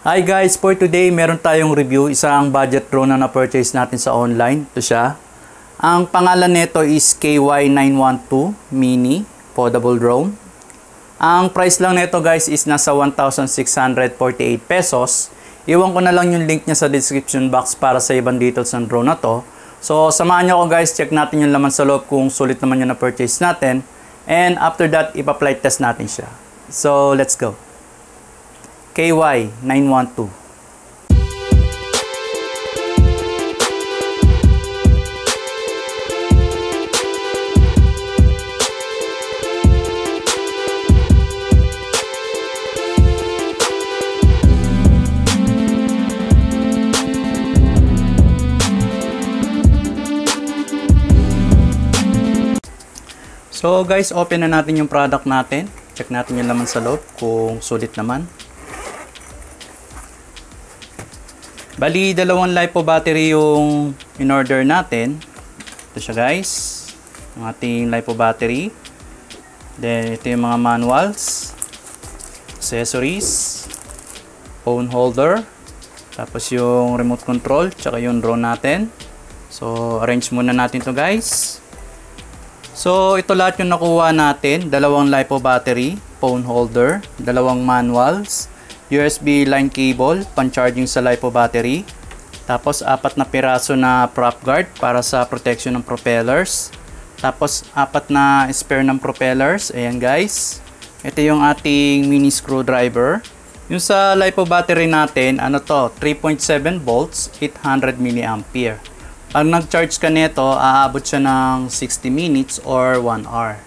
Hi guys, for today meron tayong review isang budget drone na na-purchase natin sa online. Ito siya. Ang pangalan nito is KY912 Mini Podable Drone. Ang price lang nito guys is nasa 1,648 pesos. Iwan ko na lang yung link niya sa description box para sa ibang details ng drone na to. So samahan niyo ako guys, check natin yung laman sa loob kung sulit naman yung na-purchase natin. And after that, ipa-flight test natin siya. So let's go. KY912. So guys, open na natin yung product natin. Check natin yung laman sa loob kung sulit naman. Bali, dalawang LiPo battery yung in-order natin. Ito siya guys. Ang ating LiPo battery. Then, ito yung mga manuals. Accessories. Phone holder. Tapos yung remote control. Tsaka yung drone natin. So, arrange muna natin to guys. So, ito lahat yung nakuha natin. Dalawang LiPo battery. Phone holder. Dalawang manuals. USB line cable, pan-charging sa LiPo battery. Tapos, 4 na piraso na prop guard para sa protection ng propellers. Tapos, 4 na spare ng propellers. Ayan guys. Ito yung ating mini screwdriver. Yung sa LiPo battery natin, ano to? 3.7 volts, 800 mAh. Pag nag-charge ka nito, aabot siya ng 60 minutes or 1 hour.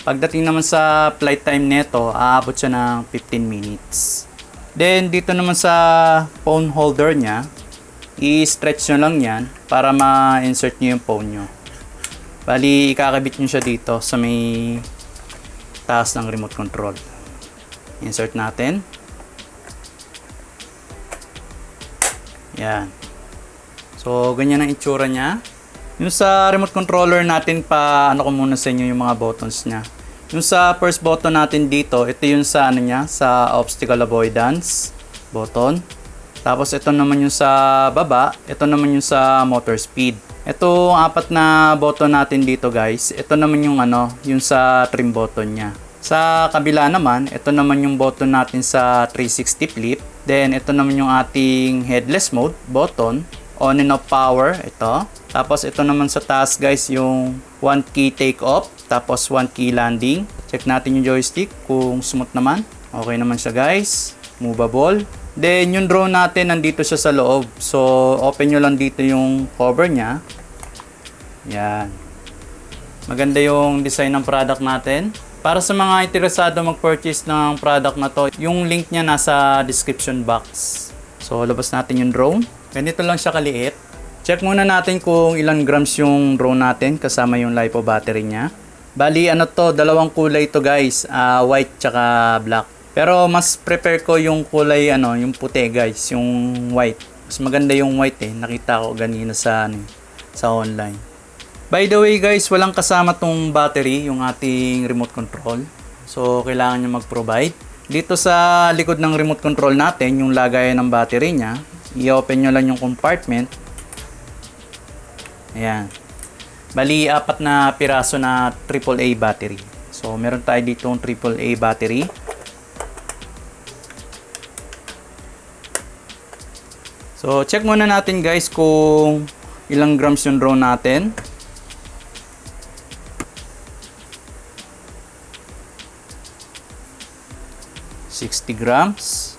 Pagdating naman sa flight time nito, aabot siya ng 15 minutes. Then, dito naman sa phone holder niya, i-stretch nyo lang yan para ma-insert nyo yung phone nyo. Bali, ikakabit nyo siya dito sa may taas ng remote control. Insert natin. Yan. So, ganyan ang itsura niya. Yung sa remote controller natin, ano ko muna sa inyo yung mga buttons niya. Yung sa first button natin dito, ito yung sa niya, sa obstacle avoidance button. Tapos ito naman yung sa baba, ito naman yung sa motor speed. Ito ang 4 na button natin dito guys. Ito naman yung yung sa trim button niya. Sa kabila naman, ito naman yung button natin sa 360 flip. Then ito naman yung ating headless mode button, on and off power, ito. Tapos ito naman sa taas guys, yung 1 key take off. Tapos 1 key landing. Check natin yung joystick kung smooth naman. Okay naman siya guys. Movable. Then yung drone natin nandito siya sa loob. So open nyo lang dito yung cover niya. Yan. Maganda yung design ng product natin. Para sa mga interesado mag-purchase ng product na to, yung link niya nasa description box. So labas natin yung drone. Ganito lang siya kaliit. Check muna natin kung ilang grams yung drone natin kasama yung LiPo battery niya. Bali, dalawang kulay to guys, white tsaka black. Pero mas prefer ko yung kulay, yung puti guys, yung white. Mas maganda yung white nakita ko ganina sa online. By the way guys, walang kasama tong battery, yung ating remote control. So, kailangan nyo mag-provide. Dito sa likod ng remote control natin, yung lagayan ng battery nya, i-open nyo lang yung compartment. Ayan. Bali, 4 na piraso na AAA battery. So, meron tayo dito yung AAA battery. So, check muna natin guys kung ilang grams yung drone natin. $60 grams.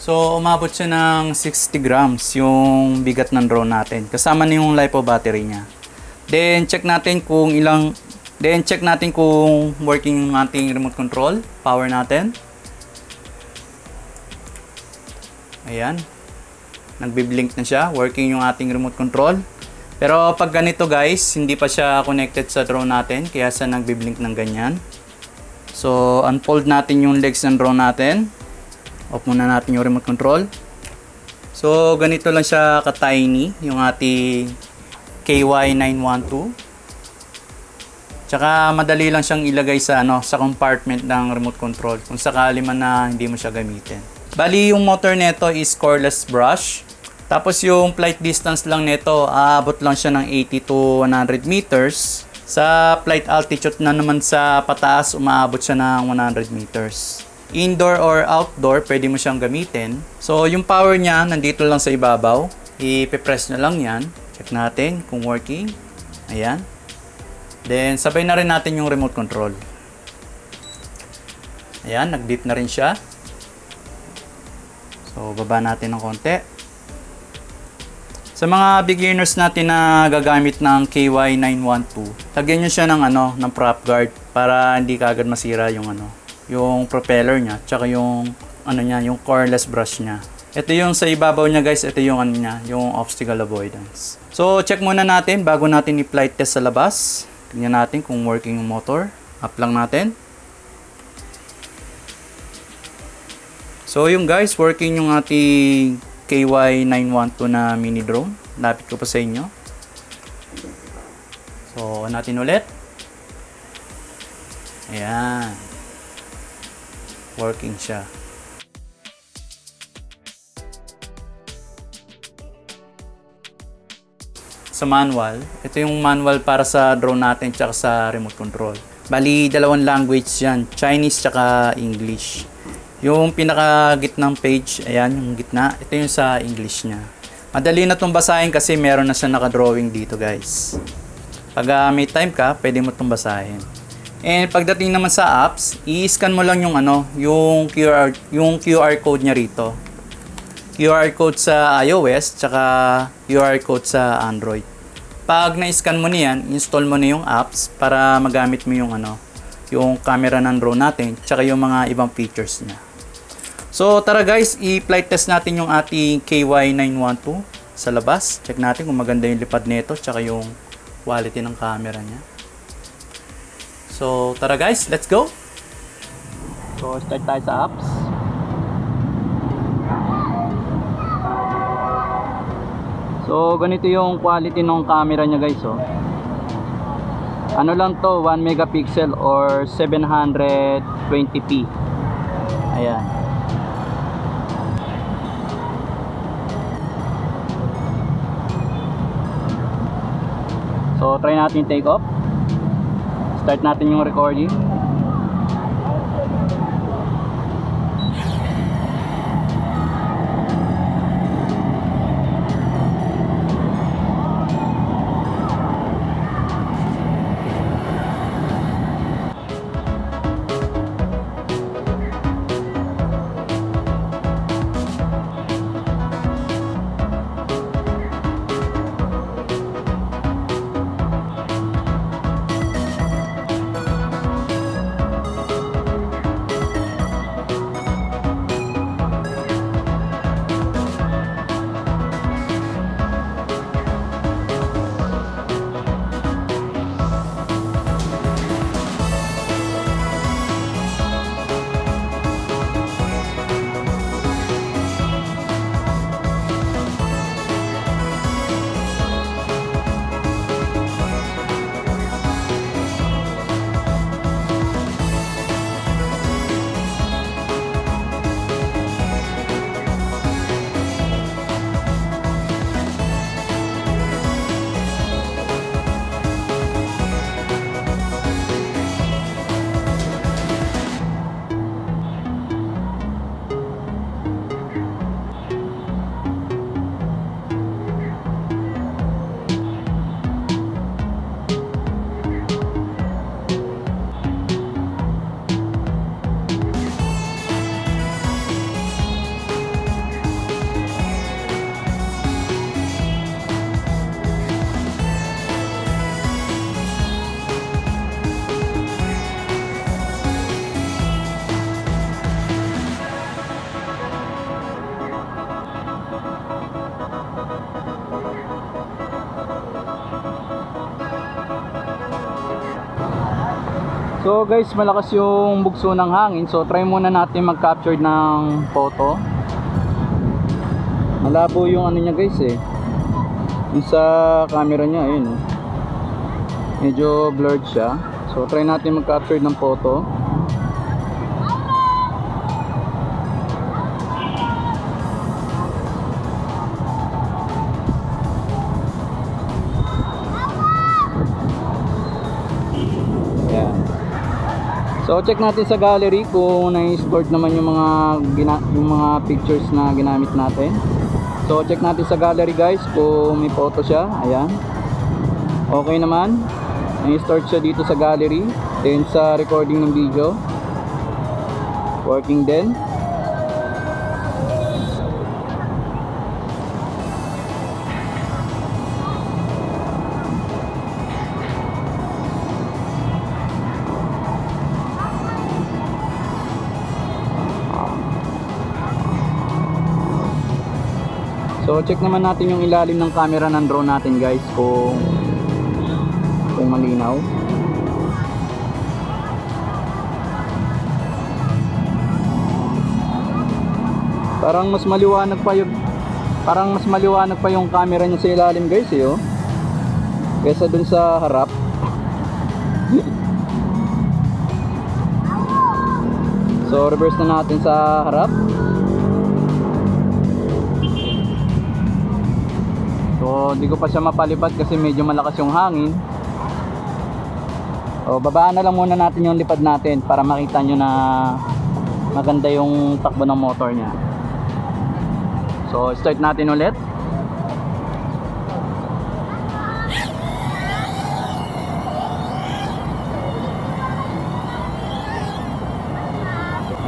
So, umabot siya ng 60 grams yung bigat ng drone natin. Kasama na yung LiPo battery niya. Then, check natin kung working yung ating remote control. Power natin. Ayan. Nagbi-blink na siya. Working yung ating remote control. Pero pag ganito guys, hindi pa siya connected sa drone natin. Kaya siya nagbi-blink ng ganyan. So, unfold natin yung legs ng drone natin. Off muna natin yung remote control. So, ganito lang siya ka-tiny, yung ating KY912. Tsaka madali lang siyang ilagay sa sa compartment ng remote control kung sakali man na hindi mo siya gamitin. Bali yung motor nito is cordless brush. Tapos yung flight distance lang nito, aabot lang siya ng 80 to 100 meters. Sa flight altitude na naman sa pataas, umaabot siya ng 100 meters. Indoor or outdoor, pwede mo siyang gamitin. So yung power niya, nandito lang sa ibabaw. I-press na lang yan. Check natin kung working. Ayan. Then sabay na rin natin yung remote control. Ayan, nag-dip na rin siya. So baba natin ng konti. Sa mga beginners natin na gagamit ng KY912, lagyan nyo siya ng prop guard para hindi kaagad masira yung yung propeller niya, tsaka yung yung cordless brush niya. Ito yung sa ibabaw niya guys, ito yung niya, yung obstacle avoidance. So check muna natin bago natin i-flight test sa labas. Tingnan natin kung working yung motor. Up lang natin. So yung guys, working yung ating KY912 na mini drone. Lapit ko pa sa inyo. So natin ulit. Ayan. Working siya. Sa manual, ito yung manual para sa drone natin tsaka sa remote control. Bali, dalawang language yan, Chinese tsaka English. Yung pinaka gitnang page, ayan yung gitna, ito yung sa English niya. Madali na itong basahin kasi meron na siya nakadrawing dito guys. Pag may time ka, pwede mo itong basahin. And pagdating naman sa apps, i-scan mo lang yung QR code niya rito. QR code sa iOS, tsaka QR code sa Android. Pag na-scan mo niyan, install mo na yung apps para magamit mo yung yung camera ng drone natin, tsaka yung mga ibang features niya. So tara guys, i-flight test natin yung ating KY912 sa labas. Check natin kung maganda yung lipad nito, tsaka yung quality ng camera niya. So tara guys, let's go! So start tayo sa apps. So ganito yung quality ng camera niya guys, oh. Ano lang to, 1 megapixel or 720p. Ayan. So try natin take off. Start natin yung recording. So guys, malakas yung bugso ng hangin. So try muna natin mag-capture ng photo. Malabo yung niya guys eh. Yung sa camera niya, ayun. Medyo blurred siya. So try natin mag-capture ng photo. Ayan. So check natin sa gallery kung na-stored naman yung mga pictures na ginamit natin. So check natin sa gallery guys kung may photo siya. Ayan. Okay naman. Na-stored siya dito sa gallery. Then sa recording ng video, working din. So check naman natin yung ilalim ng camera ng drone natin guys kung malinaw. Parang mas maliwanag pa yung camera niya sa ilalim guys oh. Kaysa dun sa harap. So reverse na natin sa harap. So hindi ko pa siya mapalipad kasi medyo malakas yung hangin. O babaan na lang muna natin yung lipad natin para makita nyo na maganda yung takbo ng motor nya. So start natin ulit.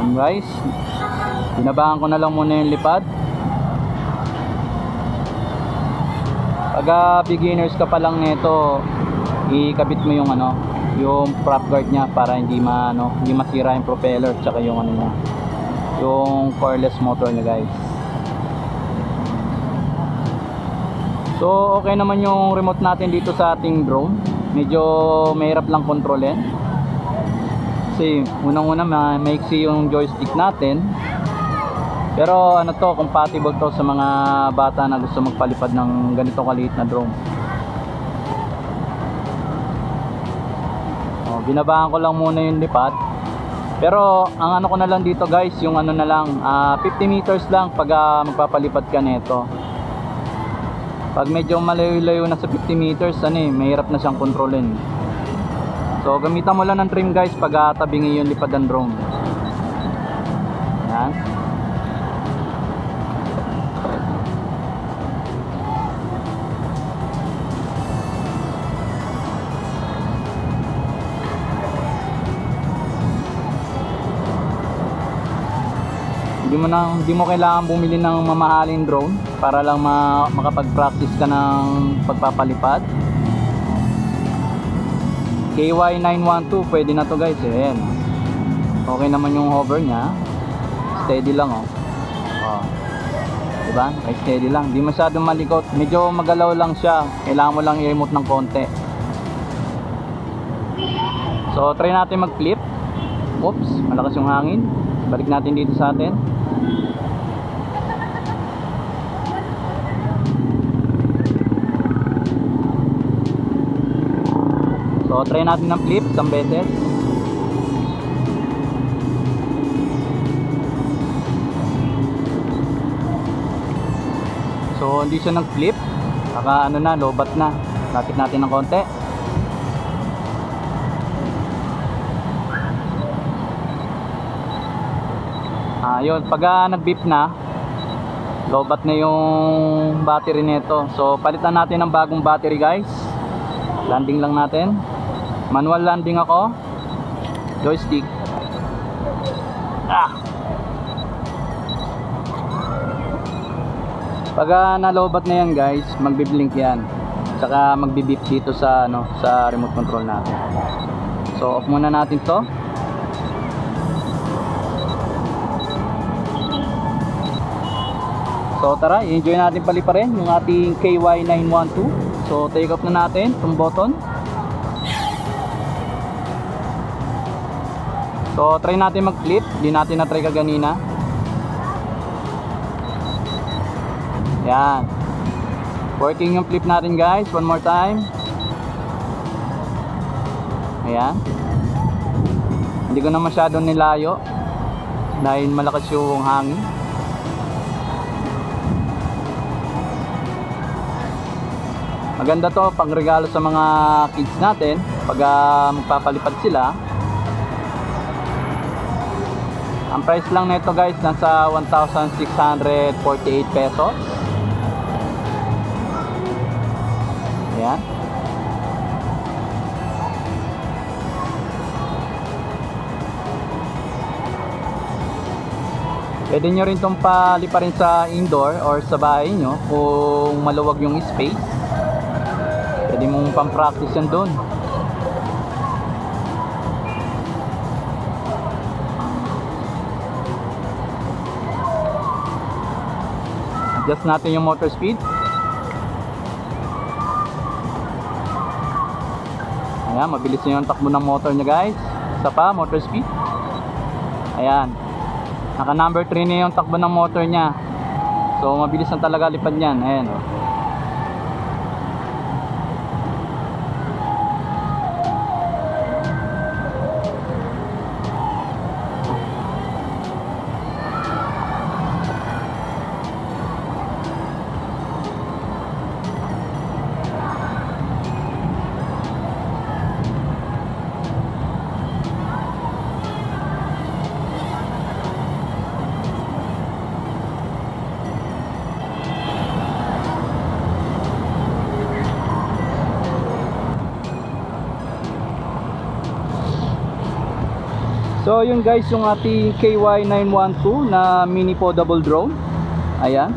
And guys, binabaan ko na lang muna yung lipad. Pag beginners ka pa lang nito, ikabit mo yung yung prop guard niya para hindi masira yung propeller tsaka yung niya, yung coreless motor niya guys. So okay naman yung remote natin dito sa ating drone. Medyo mahirap lang kontrolin kasi unang-una maiksi yung joystick natin. Pero compatible to sa mga bata na gusto magpalipad ng ganito kaliit na drone. Binabaan ko lang muna yung lipad. Pero ang ko na lang dito guys, yung 50 meters lang pag magpapalipad ka nito. Pag medyo malayo-layo na sa 50 meters, mahirap na siyang kontrolin. So gamitan mo lang ng trim guys pag tabingi yung lipad ng drone. Yan. Hindi mo kailangan bumili ng mamahaling drone para lang makapag-practice ka ng pagpapalipad. KY912 pwede na to guys. Ayan. Okay naman yung hover nya. Steady lang diba? Ay steady lang. Di masyadong malikot. Medyo magalaw lang siya. Kailangan mo lang i-remote ng konti. So try natin mag-flip. Oops, malakas yung hangin. Balik natin dito sa atin. So try natin ng flip isang beses. So hindi siya nag-flip. Baka lobat na. Lapit natin ng konti. Yun, pag nag-beep na, lobat na yung battery nito. So palitan natin ng bagong battery guys. Landing lang natin. Manual landing ako. Joystick. Pag nalobat na yan guys, magbi-blink yan. Tsaka magbi-beep dito sa sa remote control natin. So off muna natin to. So tara, i-enjoy natin paliparin yung ating KY912. So take off na natin itong button. So try natin mag-flip. Di natin na-try kaganina. Yan. Working yung flip natin guys. One more time. Ayan. Hindi ko na masyadong nilayo dahil malakas yung hangin. Maganda to pang regalo sa mga kids natin pag magpapalipad sila. Ang price lang nito guys nasa 1,648 pesos. Ayan. Pwede nyo rin itong paliparin sa indoor or sa bahay nyo kung maluwag yung space. Pwede mong pang-practice yan doon. Adjust natin yung motor speed. Ayan, mabilis na yung takbo ng motor nya guys. Isa pa, motor speed. Ayan. Naka number 3 na yung takbo ng motor nya. So mabilis na talaga lipad niyan. Ayan oh. So yun guys, yung ating KY912 na mini podable drone. Ayan.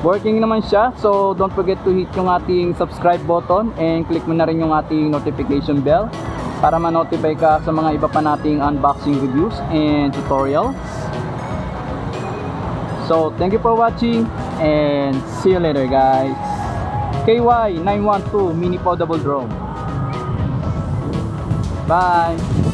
Working naman siya. So don't forget to hit yung ating subscribe button and click mo na rin yung ating notification bell para ma-notify ka sa mga iba pa nating unboxing reviews and tutorials. So thank you for watching and see you later guys. KY912 mini podable drone. Bye!